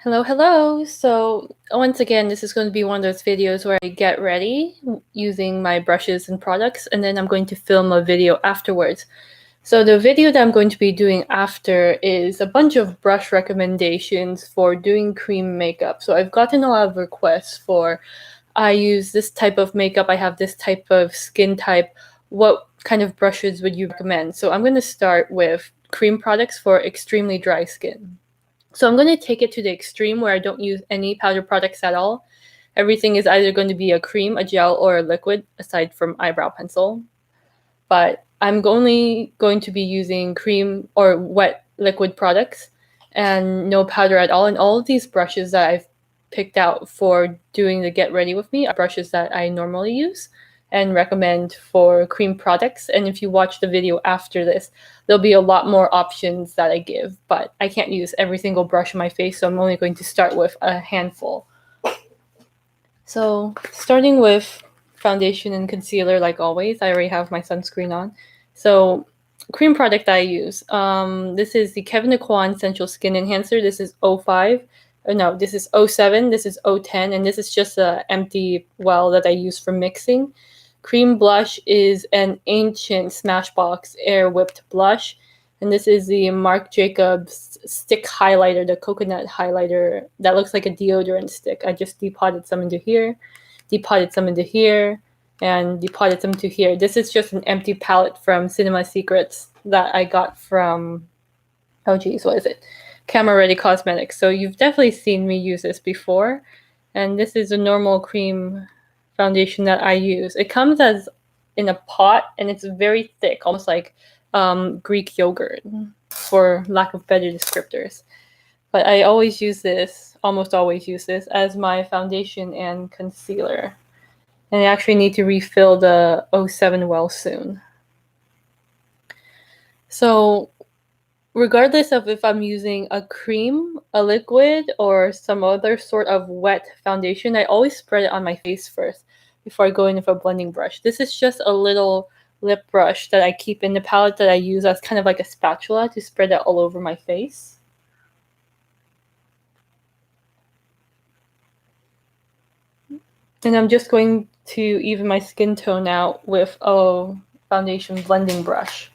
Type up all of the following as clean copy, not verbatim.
Hello, hello. So once again, this is going to be one of those videos where I get ready using my brushes and products, and then I'm going to film a video afterwards. So the video that I'm going to be doing after is a bunch of brush recommendations for doing cream makeup. So I've gotten a lot of requests for, I use this type of makeup, I have this type of skin type, what kind of brushes would you recommend? So I'm going to start with cream products for extremely dry skin. So I'm going to take it to the extreme where I don't use any powder products at all. Everything is either going to be a cream, a gel, or a liquid, aside from eyebrow pencil. But I'm only going to be using cream or wet liquid products and no powder at all. And all of these brushes that I've picked out for doing the get ready with me are brushes that I normally use and recommend for cream products. And if you watch the video after this, there'll be a lot more options that I give, but I can't use every single brush on my face, so I'm only going to start with a handful. So starting with foundation and concealer, like always, I already have my sunscreen on. So cream product I use, this is the Kevyn Sensual Skin Enhancer. This is 05. No, this is 07, this is 010, and this is just an empty well that I use for mixing. Cream blush is an ancient Smashbox Air Whipped blush. And this is the Marc Jacobs stick highlighter, the coconut highlighter that looks like a deodorant stick. I just depotted some into here, depotted some into here, and depotted some to here. This is just an empty palette from Cinema Secrets that I got from, oh geez, what is it? Camera Ready Cosmetics. So you've definitely seen me use this before. And this is a normal cream foundation that I use. It comes as in a pot and it's very thick, almost like Greek yogurt, for lack of better descriptors. But I always use this, almost always use this, as my foundation and concealer. And I actually need to refill the 07 well soon. So regardless of if I'm using a cream, a liquid, or some other sort of wet foundation, I always spread it on my face first before I go in with a blending brush. This is just a little lip brush that I keep in the palette that I use as kind of like a spatula to spread it all over my face. And I'm just going to even my skin tone out with a foundation blending brush.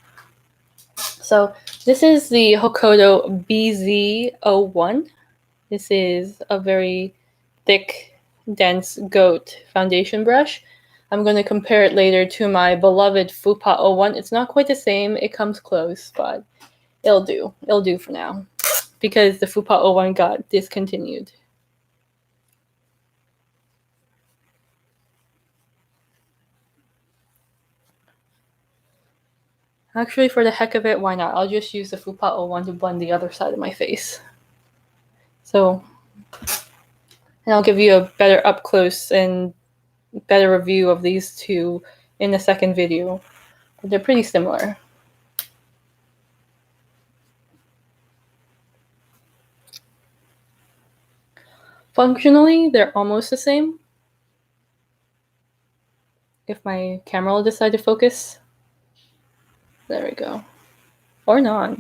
So this is the Hokoto BZ01. This is a very thick, dense goat foundation brush. I'm going to compare it later to my beloved Fupa 01. It's not quite the same. It comes close, but it'll do. It'll do for now because the Fupa 01 got discontinued. Actually, for the heck of it, why not? I'll just use the Fupa 01 to blend the other side of my face. So, and I'll give you a better up close and better review of these two in the second video. But they're pretty similar. Functionally, they're almost the same. If my camera will decide to focus. There we go. Or not.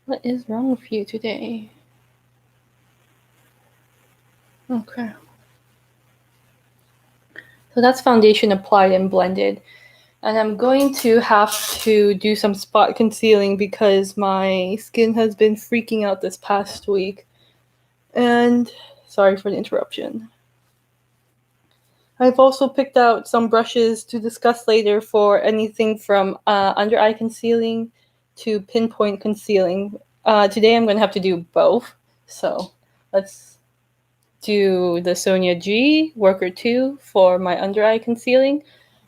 What is wrong with you today? Okay. So that's foundation applied and blended. And I'm going to have to do some spot concealing because my skin has been freaking out this past week. And sorry for the interruption. I've also picked out some brushes to discuss later for anything from under eye concealing to pinpoint concealing. Today I'm going to have to do both. So let's do the Sonia G Worker 2 for my under eye concealing.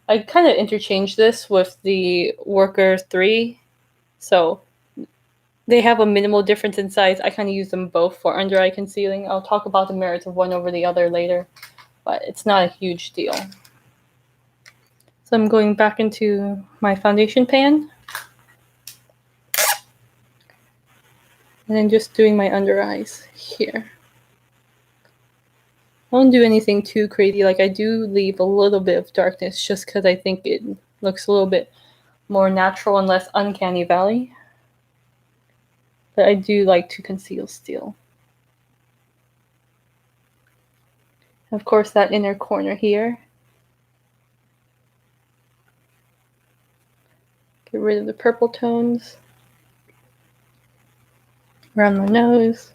I kind of interchanged this with the Worker 3. So they have a minimal difference in size. I kind of use them both for under eye concealing. I'll talk about the merits of one over the other later, but it's not a huge deal. So I'm going back into my foundation pan. And then just doing my under eyes here. I won't do anything too crazy. Like I do leave a little bit of darkness just because I think it looks a little bit more natural and less uncanny valley. But I do like to conceal still. Of course, that inner corner here. Get rid of the purple tones. Around my nose.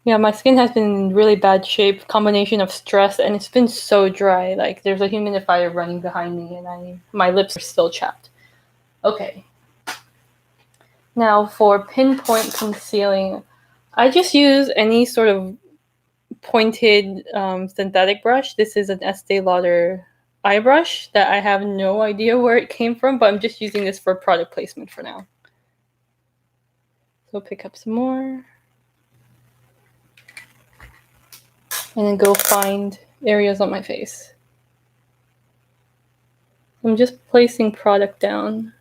Yeah, my skin has been in really bad shape, combination of stress, and it's been so dry. Like, there's a humidifier running behind me, and my lips are still chapped. Okay. Now, for pinpoint concealing, I just use any sort of pointed synthetic brush. This is an Estee Lauder eye brush that I have no idea where it came from, but I'm just using this for product placement for now. So pick up some more. And then go find areas on my face. I'm just placing product down.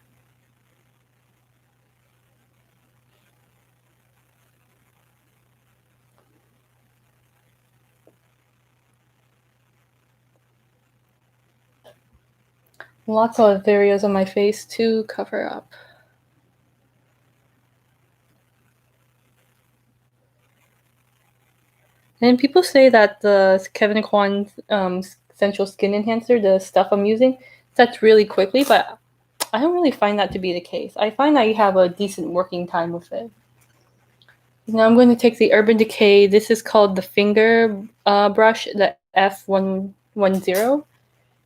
Lots of areas on my face to cover up. And people say that the Kevyn Sensual Skin Enhancer, the stuff I'm using, sets really quickly, but I don't really find that to be the case. I find I have a decent working time with it. Now I'm going to take the Urban Decay. This is called the finger brush, the F110.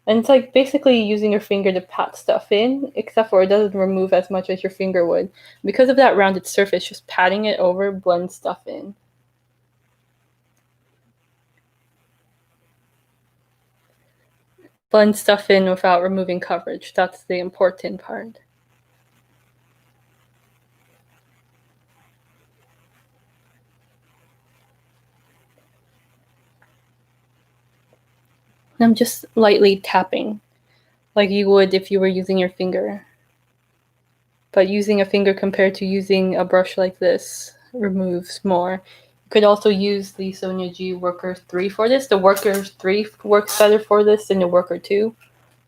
And it's like basically using your finger to pat stuff in, except for it doesn't remove as much as your finger would. Because of that rounded surface, just patting it over blends stuff in. Blend stuff in without removing coverage. That's the important part. And I'm just lightly tapping, like you would if you were using your finger. But using a finger compared to using a brush like this removes more. You could also use the Sonia G Worker 3 for this. The Worker 3 works better for this than the Worker 2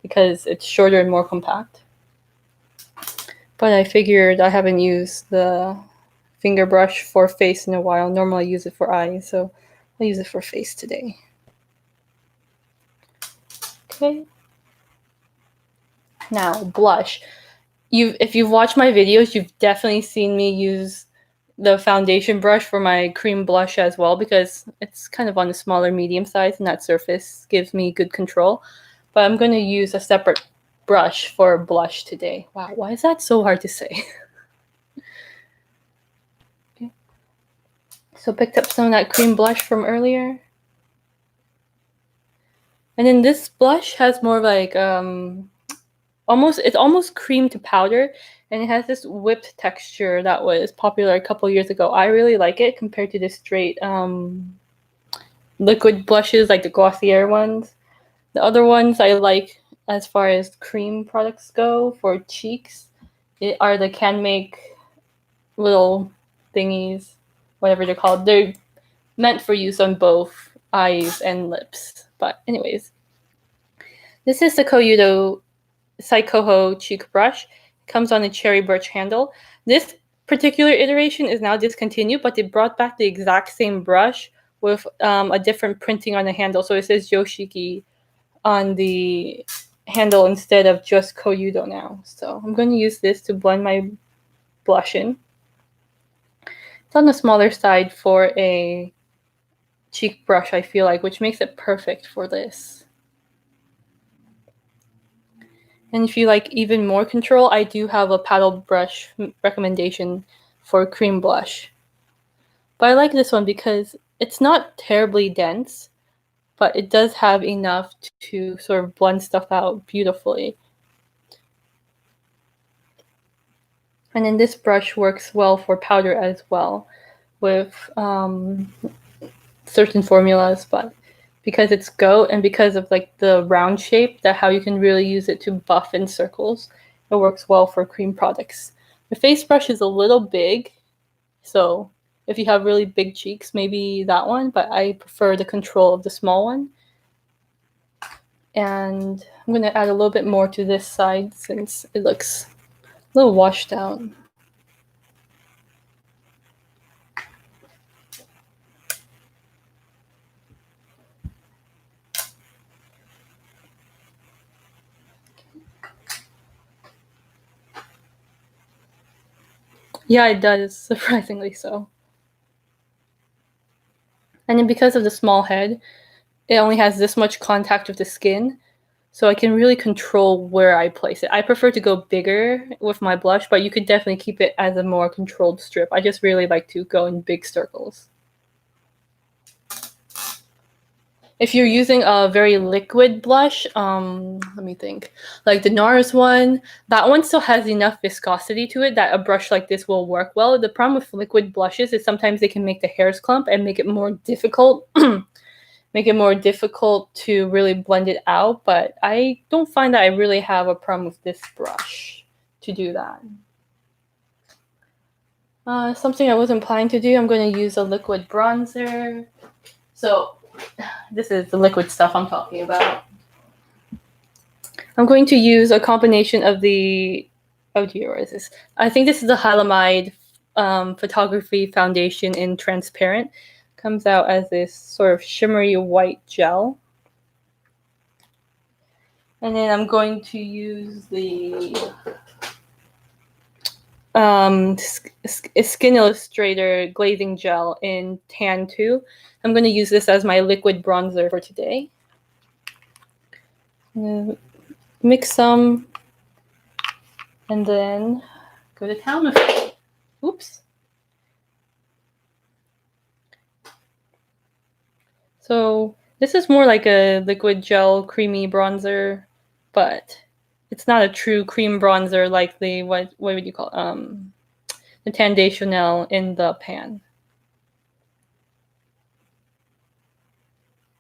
because it's shorter and more compact. But I figured I haven't used the finger brush for face in a while. Normally I use it for eyes, so I'll use it for face today. Okay. Now, blush. If you've watched my videos, you've definitely seen me use the foundation brush for my cream blush as well because it's kind of on the smaller medium size and that surface gives me good control. But I'm going to use a separate brush for blush today. Wow, why is that so hard to say? Okay. So picked up some of that cream blush from earlier. And then this blush has more like it's almost cream to powder, and it has this whipped texture that was popular a couple years ago. I really like it compared to the straight liquid blushes, like the Glossier ones. The other ones I like as far as cream products go for cheeks are the Can Make little thingies, whatever they're called. They're meant for use on both eyes and lips. But anyways, this is the Saikoho cheek brush. It comes on a cherry birch handle. This particular iteration is now discontinued, but they brought back the exact same brush with a different printing on the handle. So it says Yoshiki on the handle instead of just Koyudo now. So I'm going to use this to blend my blush in. It's on the smaller side for a cheek brush, I feel like, which makes it perfect for this. And if you like even more control, I do have a paddle brush recommendation for cream blush. But I like this one because it's not terribly dense, but it does have enough to sort of blend stuff out beautifully. And then this brush works well for powder as well with certain formulas, but because it's goat and because of like the round shape, that how you can really use it to buff in circles, it works well for cream products. The face brush is a little big, so if you have really big cheeks, maybe that one, but I prefer the control of the small one. And I'm going to add a little bit more to this side since it looks a little washed out. Yeah, it does, surprisingly so. And then because of the small head, it only has this much contact with the skin, so I can really control where I place it. I prefer to go bigger with my blush, but you could definitely keep it as a more controlled strip. I just really like to go in big circles. If you're using a very liquid blush, let me think, like the NARS one, that one still has enough viscosity to it that a brush like this will work well. The problem with liquid blushes is sometimes they can make the hairs clump and make it more difficult make it more difficult to really blend it out, but I don't find that I really have a problem with this brush to do that. Something I wasn't planning to do, I'm going to use a liquid bronzer. So this is the liquid stuff I'm talking about. I'm going to use a combination of the, oh dear, what is this? I think this is the Hylamide Photography Foundation in transparent. Comes out as this sort of shimmery white gel. And then I'm going to use the Skin Illustrator Glazing Gel in Tan 2. I'm going to use this as my liquid bronzer for today. Mix some and then go to town with it. Oops. So this is more like a liquid gel creamy bronzer, but it's not a true cream bronzer like the, what would you call it? The Tan de Chanel in the pan.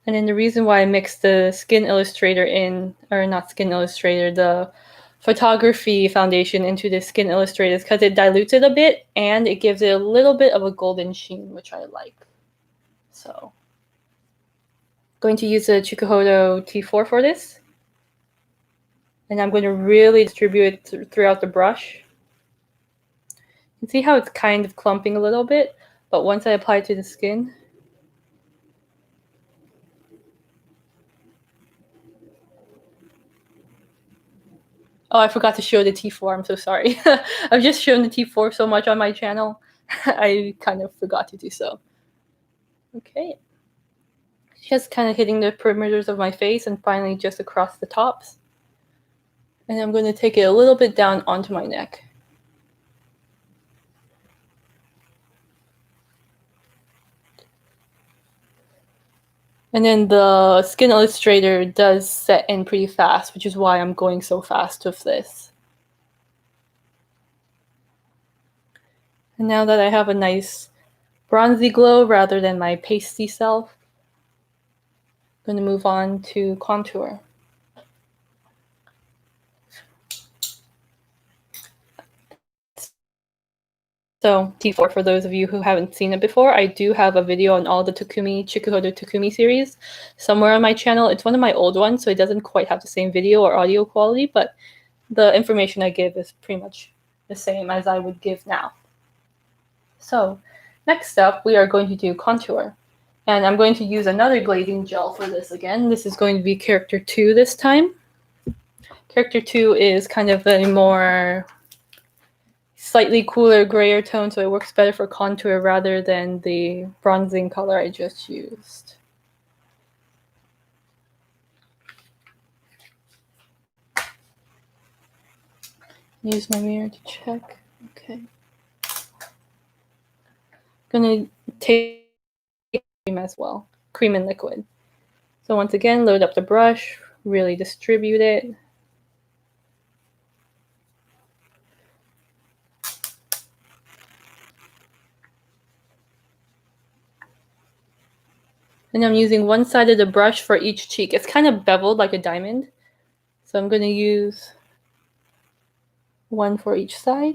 And then the reason why I mixed the Skin Illustrator in, or not Skin Illustrator, the Photography Foundation into the Skin Illustrator is because it dilutes it a bit and it gives it a little bit of a golden sheen, which I like. So, going to use the Chikuhodo T4 for this. And I'm going to really distribute it throughout the brush. You can see how it's kind of clumping a little bit, but once I apply it to the skin, oh, I forgot to show the T4. I'm so sorry. I've just shown the T4 so much on my channel. I kind of forgot to do so. Okay. Just kind of hitting the perimeters of my face and finally just across the tops. And I'm going to take it a little bit down onto my neck. And then the Skin Illustrator does set in pretty fast, which is why I'm going so fast with this. And now that I have a nice bronzy glow rather than my pasty self, I'm going to move on to contour. So T4, for those of you who haven't seen it before, I do have a video on all the Chikuhodo Takumi series somewhere on my channel. It's one of my old ones, so it doesn't quite have the same video or audio quality, but the information I give is pretty much the same as I would give now. So next up, we are going to do contour. And I'm going to use another glazing gel for this again. This is going to be Character 2 this time. Character 2 is kind of a more slightly cooler, grayer tone, so it works better for contour rather than the bronzing color I just used. Use my mirror to check. Okay. Gonna take cream as well, cream and liquid. So once again, load up the brush, really distribute it. And I'm using one side of the brush for each cheek. It's kind of beveled like a diamond. So I'm going to use one for each side.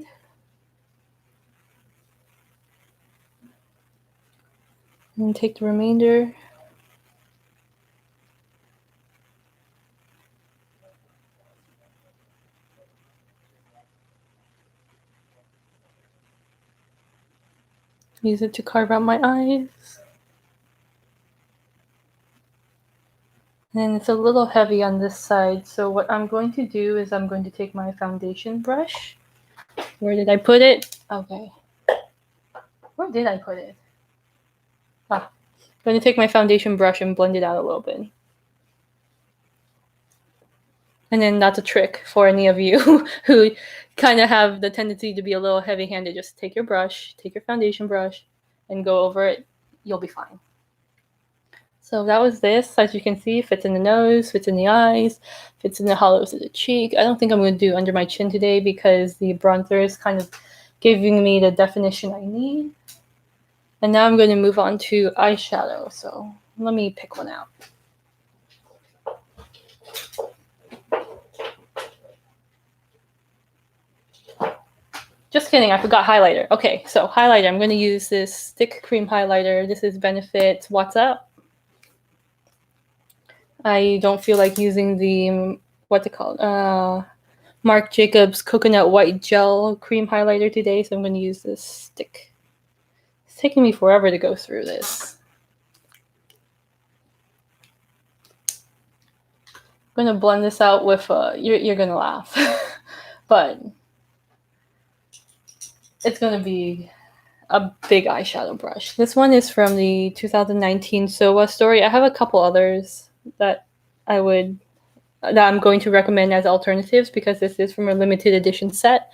And take the remainder. Use it to carve out my eyes. And it's a little heavy on this side, so what I'm going to take my foundation brush. Where did I put it? Okay. Where did I put it? I'm going to take my foundation brush and blend it out a little bit. And then that's a trick for any of you who kind of have the tendency to be a little heavy-handed. Just take your brush, take your foundation brush, and go over it. You'll be fine. So that was this. As you can see, fits in the nose, fits in the eyes, fits in the hollows of the cheek. I don't think I'm going to do under my chin today because the bronzer is kind of giving me the definition I need. And now I'm going to move on to eyeshadow. So let me pick one out. Just kidding, I forgot highlighter. Okay, so highlighter. I'm going to use this stick cream highlighter. This is Benefit What's Up. I don't feel like using the, what's it called? Marc Jacobs Coconut White Gel Cream Highlighter today, so I'm going to use this stick. It's taking me forever to go through this. I'm going to blend this out with, you're going to laugh, but it's going to be a big eyeshadow brush. This one is from the 2019 Sowa story. I have a couple others that I'm going to recommend as alternatives because this is from a limited edition set.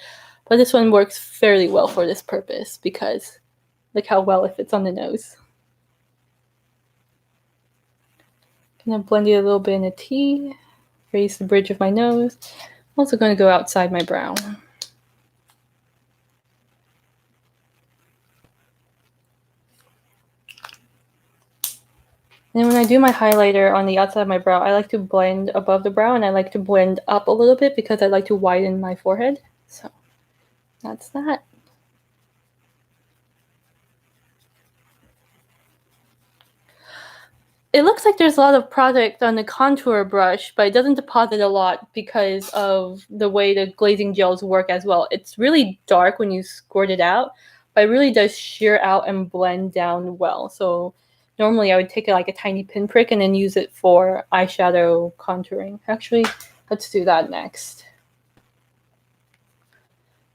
But this one works fairly well for this purpose because look how well it fits on the nose. Gonna blend it a little bit in a T, raise the bridge of my nose. I'm also going to go outside my brow. And when I do my highlighter on the outside of my brow, I like to blend above the brow and I like to blend up a little bit because I like to widen my forehead. So that's that. It looks like there's a lot of product on the contour brush, but it doesn't deposit a lot because of the way the glazing gels work as well. It's really dark when you squirt it out, but it really does sheer out and blend down well. So normally I would take like a tiny pinprick and then use it for eyeshadow contouring. Actually, let's do that next.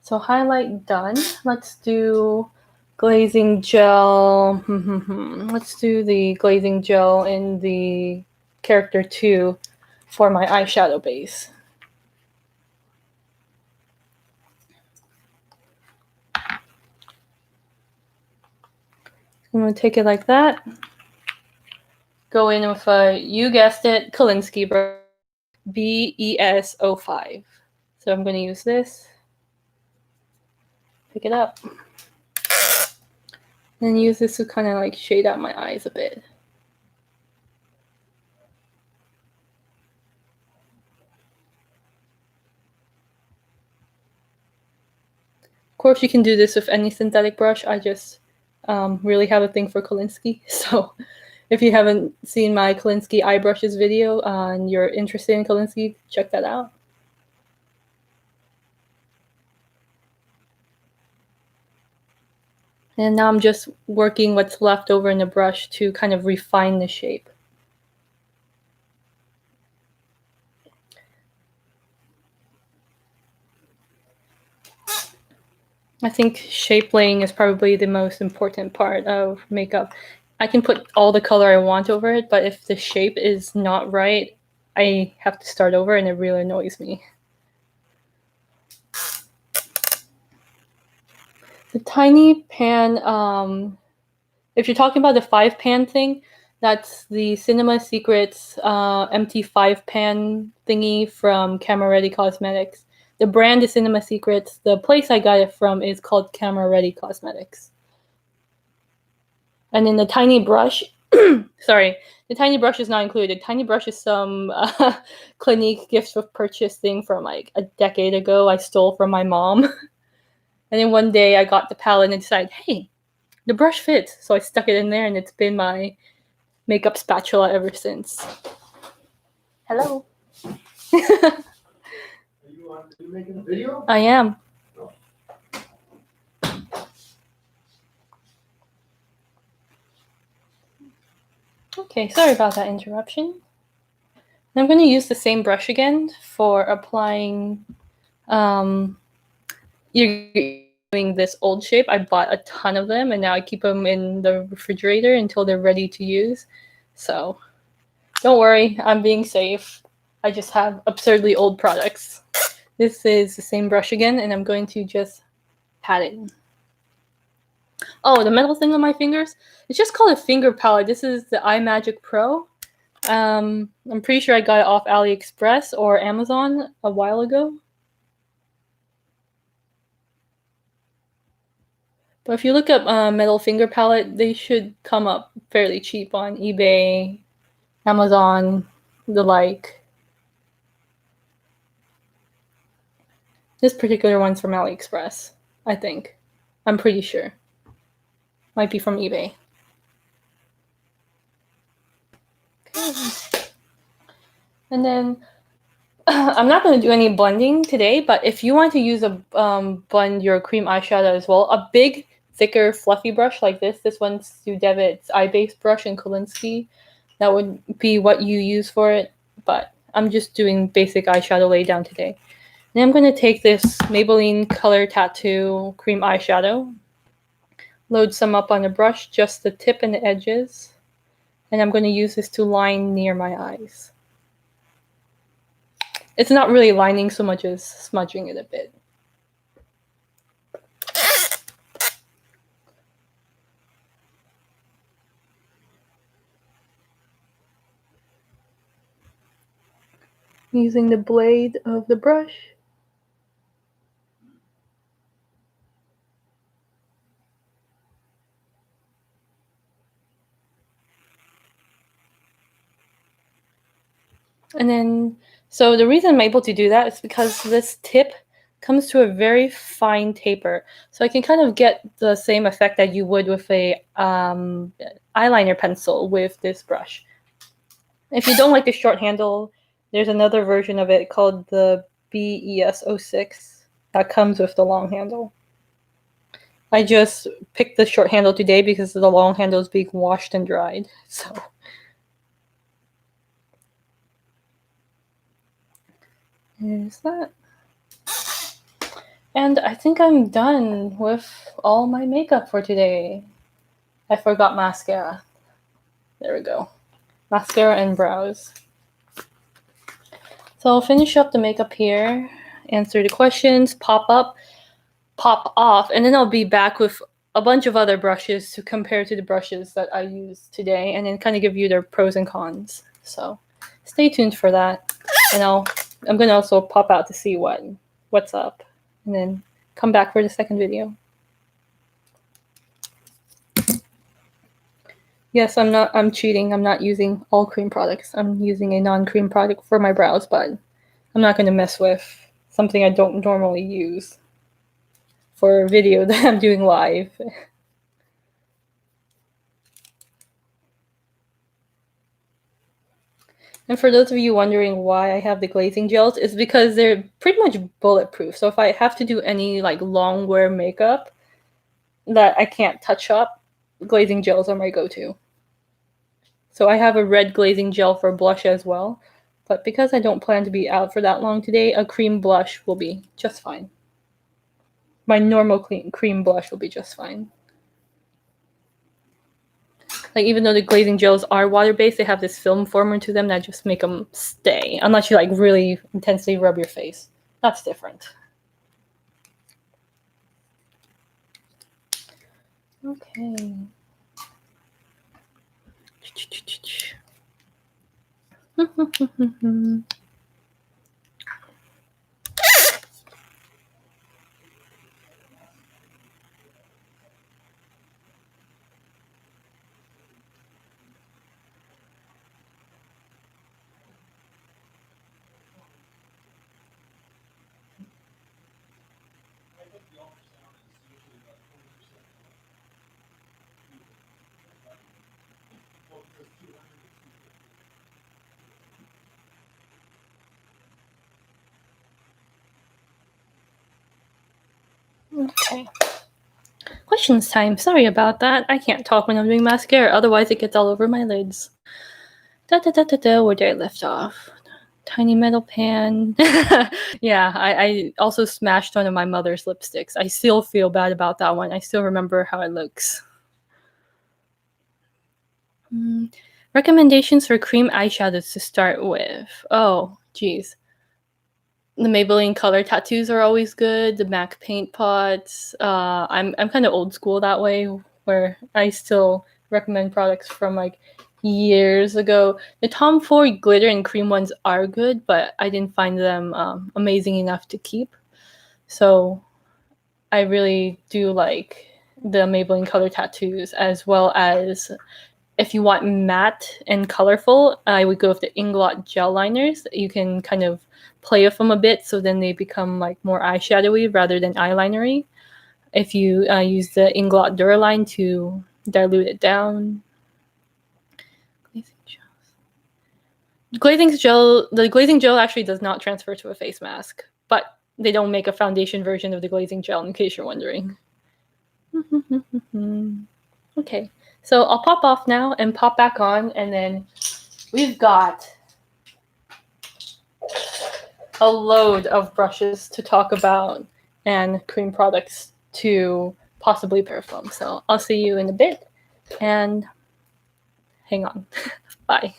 So highlight done. Let's do glazing gel. Let's do the glazing gel in the character 2 for my eyeshadow base. I'm going to take it like that. Go in with a, you guessed it, Kolinsky brush, BES05. So I'm going to use this. Pick it up. And use this to kind of like shade out my eyes a bit. Of course, you can do this with any synthetic brush. I just really have a thing for Kolinsky. So if you haven't seen my Kolinsky eye brushes video and you're interested in Kolinsky, check that out. And now I'm just working what's left over in the brush to kind of refine the shape. I think shape laying is probably the most important part of makeup. I can put all the color I want over it, but if the shape is not right, I have to start over and it really annoys me. The tiny pan, if you're talking about the 5-pan thing, that's the Cinema Secrets empty 5-pan thingy from Camera Ready Cosmetics. The brand is Cinema Secrets. The place I got it from is called Camera Ready Cosmetics. And then the tiny brush, sorry, the tiny brush is not included. The tiny brush is some Clinique gifts with purchase thing from like a decade ago I stole from my mom. And then one day I got the palette and decided, hey, the brush fits. So I stuck it in there and it's been my makeup spatula ever since. Hello. Are you making a video? I am. No. Okay, sorry about that interruption. I'm going to use the same brush again for applying. You're doing this old shape. I bought a ton of them, and now I keep them in the refrigerator until they're ready to use. So don't worry, I'm being safe. I just have absurdly old products. This is the same brush again, and I'm going to just pat it. Oh, the metal thing on my fingers? It's just called a finger palette. This is the iMagic Pro. I'm pretty sure I got it off AliExpress or Amazon a while ago. But if you look up metal finger palette, they should come up fairly cheap on eBay, Amazon, the like. This particular one's from AliExpress, I think. I'm pretty sure. Might be from eBay. Okay. And then I'm not going to do any blending today, but if you want to use a blend your cream eyeshadow as well, a big, thicker, fluffy brush like this one's Sue Devitt's Eye Base brush in Kolinsky. That would be what you use for it, but I'm just doing basic eyeshadow lay down today. Then I'm going to take this Maybelline Color Tattoo cream eyeshadow, load some up on the brush, just the tip and the edges, and I'm going to use this to line near my eyes. It's not really lining so much as smudging it a bit. Using the blade of the brush. And then, so the reason I'm able to do that is because this tip comes to a very fine taper. So I can kind of get the same effect that you would with a eyeliner pencil with this brush. If you don't like the short handle, there's another version of it called the BES06 that comes with the long handle. I just picked the short handle today because the long handle is being washed and dried. So there's that. And I think I'm done with all my makeup for today. I forgot mascara. There we go. Mascara and brows. So I'll finish up the makeup here, answer the questions, pop up, pop off, and then I'll be back with a bunch of other brushes to compare to the brushes that I used today, and then kind of give you their pros and cons. So stay tuned for that. And I'm going to also pop out to see what's up, and then come back for the second video. Yes, I'm cheating. I'm not using all cream products. I'm using a non-cream product for my brows, but I'm not going to mess with something I don't normally use for a video that I'm doing live. And for those of you wondering why I have the glazing gels, it's because they're pretty much bulletproof. So if I have to do any like long wear makeup that I can't touch up, glazing gels are my go-to. So I have a red glazing gel for blush as well. But because I don't plan to be out for that long today, a cream blush will be just fine. My normal cream blush will be just fine. Like, even though the glazing gels are water-based, they have this film former to them that just make them stay. Unless you like really intensely rub your face. That's different. Okay. Okay. Questions time. Sorry about that. I can't talk when I'm doing mascara, otherwise it gets all over my lids. Where did I left off? Tiny metal pan. Yeah, I also smashed one of my mother's lipsticks. I still feel bad about that one. I still remember how it looks. Recommendations for cream eyeshadows to start with. Oh, geez. The Maybelline color tattoos are always good. The MAC paint pots. I'm kind of old school that way, where I still recommend products from like years ago. The Tom Ford glitter and cream ones are good, but I didn't find them amazing enough to keep. So I really do like the Maybelline color tattoos, as well as if you want matte and colorful, I would go with the Inglot gel liners. You can kind of play with them a bit, so then they become like more eyeshadowy rather than eyelinery. If you use the Inglot Duraline to dilute it down. The glazing gel actually does not transfer to a face mask, but they don't make a foundation version of the glazing gel, in case you're wondering. Okay, so I'll pop off now and pop back on, and then we've got a load of brushes to talk about and cream products to possibly pair from. So I'll see you in a bit, and hang on. Bye.